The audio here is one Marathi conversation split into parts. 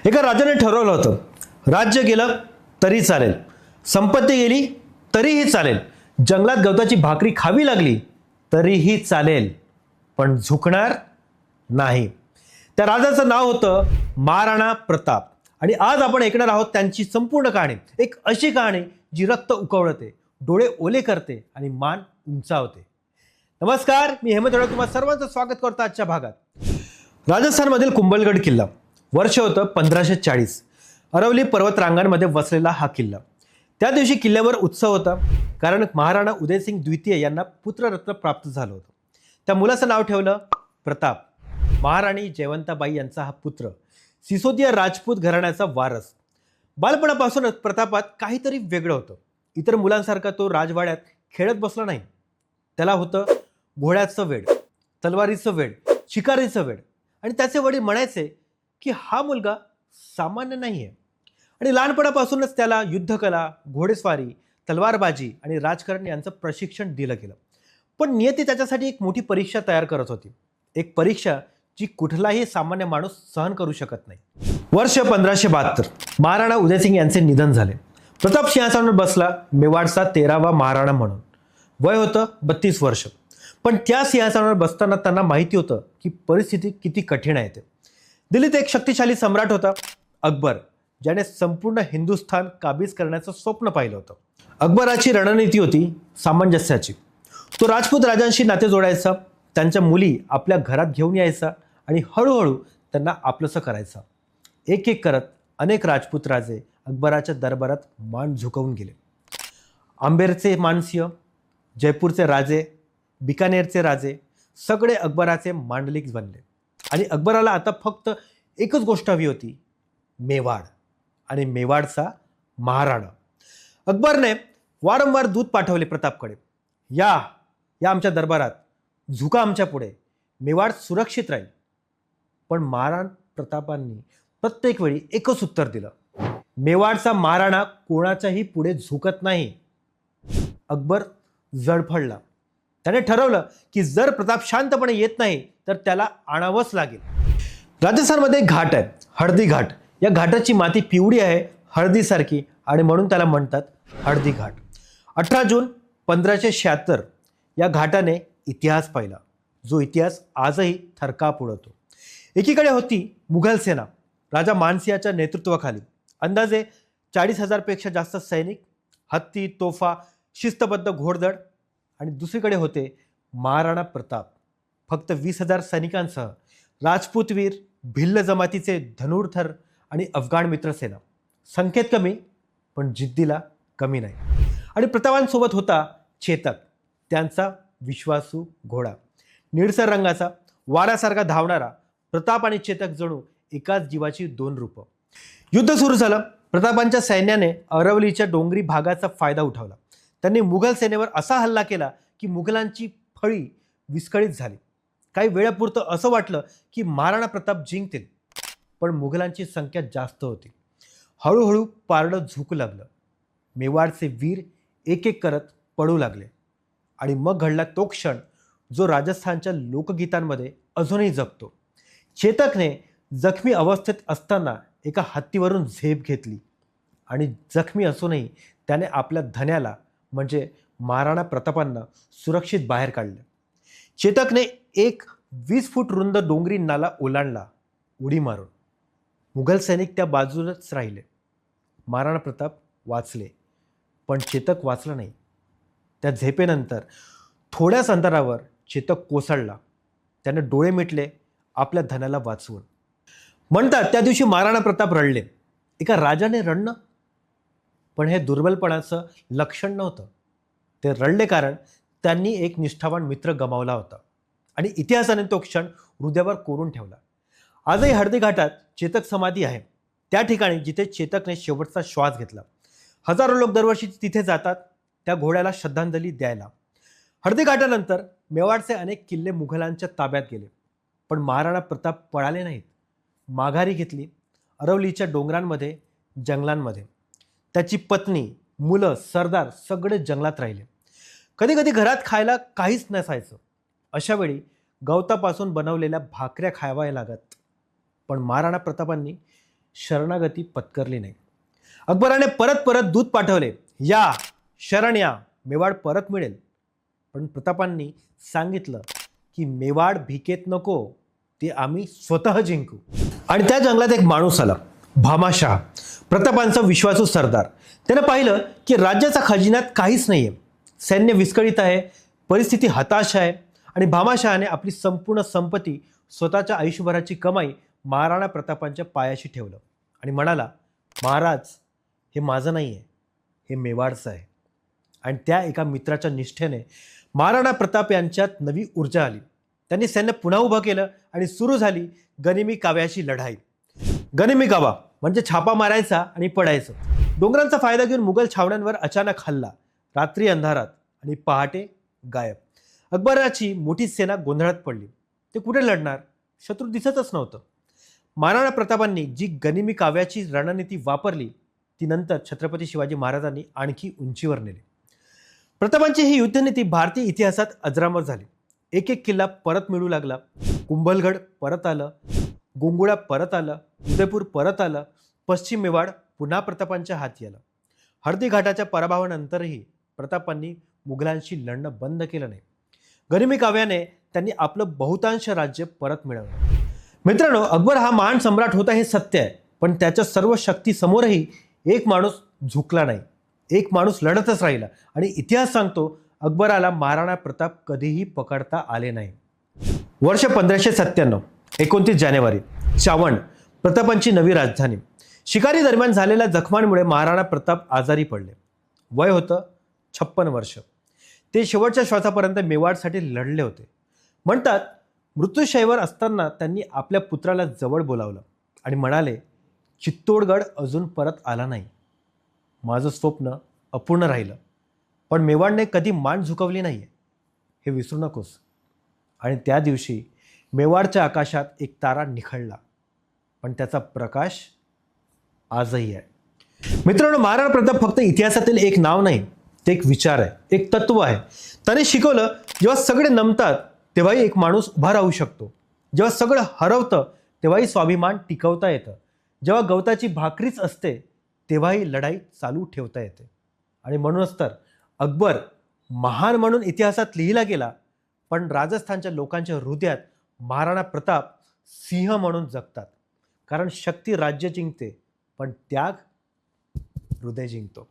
एका राजाने ठरवलं होतं, राज्य गेलं तरी चालेल, संपत्ती गेली तरीही चालेल, जंगलात गवताची भाकरी खावी लागली तरीही चालेल, पण झुकणार नाही. त्या राजाचं नाव होतं महाराणा प्रताप. आणि आज आपण ऐकणार आहोत त्यांची संपूर्ण कहाणी. एक अशी कहाणी जी रक्त उकळवते, डोळे ओले करते आणि मान उंचावते. नमस्कार, मी हेमंत अडक तुम्हा सर्वांचं स्वागत करतो आजच्या भागात. राजस्थानमधील कुंभलगड किल्ला. वर्ष होतं 1540. अरवली पर्वतरांगांमध्ये वसलेला हा किल्ला. त्या दिवशी किल्ल्यावर उत्सव होता, कारण महाराणा उदयसिंग द्वितीय यांना पुत्ररत्न प्राप्त झालं होतं. त्या मुलाचं नाव ठेवलं प्रताप. महाराणी जयवंताबाई यांचा हा पुत्र, सिसोदिया राजपूत घराण्याचा वारस. बालपणापासूनच प्रतापात काहीतरी वेगळं होतं. इतर मुलांसारखा तो राजवाड्यात खेळत बसला नाही. त्याला होतं घोड्याचं वेड, तलवारीचं वेड, शिकारीचं वेड. आणि त्याचे वडील म्हणायचे की हा मुलगा सामान्य नाही आहे. आणि लहानपणापासूनच त्याला युद्धकला, घोडेस्वारी, तलवारबाजी आणि राजकारण यांचं प्रशिक्षण दिलं गेलं. पण नियती त्याच्यासाठी एक मोठी परीक्षा तयार करत होती. एक परीक्षा जी कुठलाही सामान्य माणूस सहन करू शकत नाही. वर्ष 1572. महाराणा उदयसिंग यांचे निधन झाले. प्रताप सिंहासनावर बसला, मेवाडचा 13वा महाराणा म्हणून. वय होतं 32 वर्ष. पण त्या सिंहासनावर बसताना त्यांना माहिती होतं की परिस्थिती किती कठीण आहे ते. दिल्लीत एक शक्तिशाली सम्राट होता, अकबर, ज्याने संपूर्ण हिंदुस्थान काबीज करण्याचं स्वप्न पाहिलं होतं. अकबराची रणनीती होती सामंजस्याची. तो राजपूत राजांशी नाते जोडायचा, त्यांच्या मुली आपल्या घरात घेऊन यायचा आणि हळूहळू त्यांना आपलंसं करायचा. एक एक करत अनेक राजपूत राजे अकबराच्या दरबारात मान झुकवून गेले. आंबेरचे मानसिंह, जयपूरचे राजे, बिकानेरचे राजे सगळे अकबराचे मांडलिक बनले. आणि अकबराला आता फक्त एकच गोष्ट हवी होती, मेवाड आणि मेवाडचा महाराणा. अकबरने वारंवार दूत पाठवले प्रतापकडे. या आमच्या दरबारात, झुका आमच्या पुढे, मेवाड सुरक्षित राहील. पण महाराणा प्रतापांनी प्रत्येक वेळी एकच उत्तर दिलं, मेवाडचा महाराणा कोणाच्याही पुढे झुकत नाही. अकबर जळफळला. त्याने ठरवलं की जर प्रताप शांतपणे येत नाही तर त्याला आणावंच लागेल. राजस्थानमध्ये एक घाट आहे, हळदी घाट. या घाटाची माती पिवळी आहे, हळदीसारखी, आणि म्हणून त्याला म्हणतात हळदी घाट. 18 जून 1576 या घाटाने इतिहास पाहिला, जो इतिहास आजही थरकाप उडवतो. एकीकडे होती मुघल सेना, राजा मानसिंहाच्या नेतृत्वाखाली. अंदाजे 40,000 पेक्षा जास्त सैनिक, हत्ती, तोफा, शिस्तबद्ध घोडदळ. आणि दुसरीकडे होते महाराणा प्रताप, फक्त 20,000 सैनिकांसह. राजपूतवीर, भिल्ल जमातीचे धनुर्धर आणि अफगाण मित्रसेना. संख्येत कमी पण जिद्दीला कमी नाही. आणि प्रतापांसोबत होता चेतक, त्यांचा विश्वासू घोडा. निळसर रंगाचा, वाऱ्यासारखा धावणारा. प्रताप आणि चेतक जणू एकाच जीवाची दोन रूपं. युद्ध सुरू झालं. प्रतापांच्या सैन्याने अरवलीच्या डोंगरी भागाचा फायदा उठवला. त्यांनी मुघल सेनेवर असा हल्ला केला की मुघलांची फळी विस्कळीत झाली. काही वेळापुरतं असं वाटलं की महाराणा प्रताप जिंकतील, पण मुघलांची संख्या जास्त होती. हळूहळू पारडं झुकू लागलं. मेवाडचे वीर एक एक करत पडू लागले. आणि मग घडला तो क्षण जो राजस्थानच्या लोकगीतांमध्ये अजूनही जगतो. चेतकने जखमी अवस्थेत असताना एका हत्तीवरून झेप घेतली आणि जखमी असूनही त्याने आपल्या धन्याला म्हणजे महाराणा प्रतापांना सुरक्षित बाहेर काढले. चेतकने एक 20 फूट रुंद डोंगरी नाला ओलांडला उडी मारून. मुघल सैनिक त्या बाजूलाच राहिले. महाराणा प्रताप वाचले, पण चेतक वाचला नाही. त्या झेपेनंतर थोड्याच अंतरावर चेतक कोसळला. त्याने डोळे मिटले आपल्या धनाला वाचवून. म्हणतात त्या दिवशी महाराणा प्रताप रडले. एका राजाने रडणं, पण हे दुर्बलपणाचं लक्षण नव्हतं. ते रडले कारण त्यांनी एक निष्ठावान मित्र गमावला होता आणि इतिहासाने तो क्षण हृदयावर कोरून ठेवला. आजही हळदी घाटात चेतक समाधी आहे, त्या ठिकाणी जिथे चेतकने शेवटचा श्वास घेतला. हजारो लोक दरवर्षी तिथे जातात त्या घोड्याला श्रद्धांजली द्यायला. हळदी घाटानंतर मेवाडचे अनेक किल्ले मुघलांच्या ताब्यात गेले, पण महाराणा प्रताप पळाले नाहीत. माघारी घेतली. अरवलीच्या डोंगरांमध्ये, जंगलांमध्ये. त्याची पत्नी, मुलं, सरदार सगळे जंगलात राहिले. कधी कधी घरात खायला काहीच नसायचं. अशा वेळी गवतापासून बनवलेल्या भाकऱ्या खावाव्या लागत. पण महाराणा प्रतापांनी शरणागती पत्करली नाही. अकबराने परत परत दूत पाठवले, या शरण या, मेवाड परत मिळेल. पण प्रतापांनी सांगितलं की मेवाड भिकेत नको, ते आम्ही स्वतः जिंकू. आणि त्या जंगलात एक माणूस आला, भामाशाह, प्रतापांचा विश्वासू सरदार. त्यानं पाहिलं की राज्याचा खजिन्यात काहीच नाहीये, सैन्य विस्कळीत आहे, परिस्थिती हताश आहे. आणि भामाशहाने आपली संपूर्ण संपत्ती, स्वतःच्या आयुष्यभराची कमाई महाराणा प्रतापांच्या पायाशी ठेवलं आणि म्हणाला, महाराज, हे माझं नाही आहे, हे मेवाडचं आहे. आणि त्या एका मित्राच्या निष्ठेने महाराणा प्रताप यांच्यात नवी ऊर्जा आली. त्यांनी सैन्य पुन्हा उभं केलं आणि सुरू झाली गनिमी काव्याची लढाई. गनिमी कावा म्हणजे छापा मारायचा आणि पडायचं. डोंगरांचा फायदा घेऊन मुघल छावण्यांवर अचानक हल्ला, रात्री अंधारात आणि पहाटे गायब. अकबराची मोठी सेना गोंधळात पडली. ते कुठे लढणार, शत्रू दिसतच नव्हतं. महाराणा प्रतापांनी जी गनिमी काव्याची रणनीती वापरली ती नंतर छत्रपती शिवाजी महाराजांनी आणखी उंचीवर नेली. प्रतापांची ही युद्धनीती भारतीय इतिहासात अजरामर झाली. एक एक किल्ला परत मिळू लागला. कुंभलगड परत आलं, गोंगुळा परत आलं, उदयपूर परत आलं, पश्चिम मेवाड पुन्हा प्रतापांच्या हाती आलं. हळदी घाटाच्या पराभवानंतरही प्रतापांनी मुघलांशी लढणं बंद केलं नाही. गनिमी काव्याने त्यांनी आपलं बहुतांश राज्य परत मिळवलं. मित्रांनो, अकबर हा महान सम्राट होता हे सत्य आहे, पण त्याच्या सर्व शक्ती समोरही एक माणूस झुकला नाही, एक माणूस लढतच राहिला. आणि इतिहास सांगतो, अकबराला महाराणा प्रताप कधीही पकडता आले नाही. वर्ष 1597, 29 जानेवारी, चावंड, प्रतापांची नवी राजधानी. शिकारी दरम्यान झालेल्या जखमांमुळे महाराणा प्रताप आजारी पडले. वय होतं 56 वर्ष. ते शेवटच्या श्वासापर्यंत मेवाडसाठी लढले होते. म्हणतात, मृत्यूशय्यावर असताना त्यांनी आपल्या पुत्राला जवळ बोलावलं आणि म्हणाले, चित्तोडगड अजून परत आला नाही, माझं स्वप्न अपूर्ण राहिलं, पण मेवाडने कधी मान झुकवली नाही, हे विसरू नकोस. आणि त्या दिवशी मेवाडच्या आकाशात एक तारा निखळला, पण त्याचा प्रकाश आजही आहे. मित्रांनो, महाराणा प्रताप फक्त इतिहासातील एक नाव नाही, ते एक विचार आहे, एक तत्व आहे. त्याने शिकवलं, जेव्हा सगळे नमतात तेव्हाही एक माणूस उभा राहू शकतो. जेव्हा सगळं हरवतं तेव्हाही स्वाभिमान टिकवता येतं. जेव्हा गवताची भाकरीच असते तेव्हाही लढाई चालू ठेवता येते. आणि म्हणूनच तर अकबर महान म्हणून इतिहासात लिहिला गेला, पण राजस्थानच्या लोकांच्या हृदयात महाराणा प्रताप सिंह म्हणून जगतात. कारण शक्ती राज्य जिंकते, पण त्याग हृदय जिंकतो.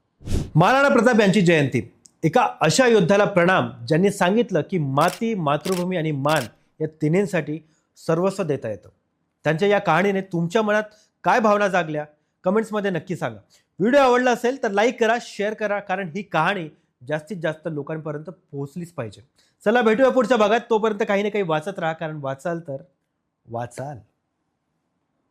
महाराणा प्रताप यांची जयंती. एका अशा योद्ध्याला प्रणाम ज्यांनी सांगितलं की माती, मातृभूमी आणि मान या तिन्हींसाठी सर्वस्व देता येतं. त्यांच्या या कहाणीने तुमच्या मनात काय भावना जागल्या, कमेंट्समध्ये नक्की सांगा. व्हिडिओ आवडला असेल तर लाईक करा, शेअर करा, कारण ही कहाणी जास्तीत जास्त लोकांपर्यंत पोहोचलीच पाहिजे. चला भेटूया पुढच्या भागात. तोपर्यंत काही ना काही वाचत राहा, कारण वाचाल तर वाचाल.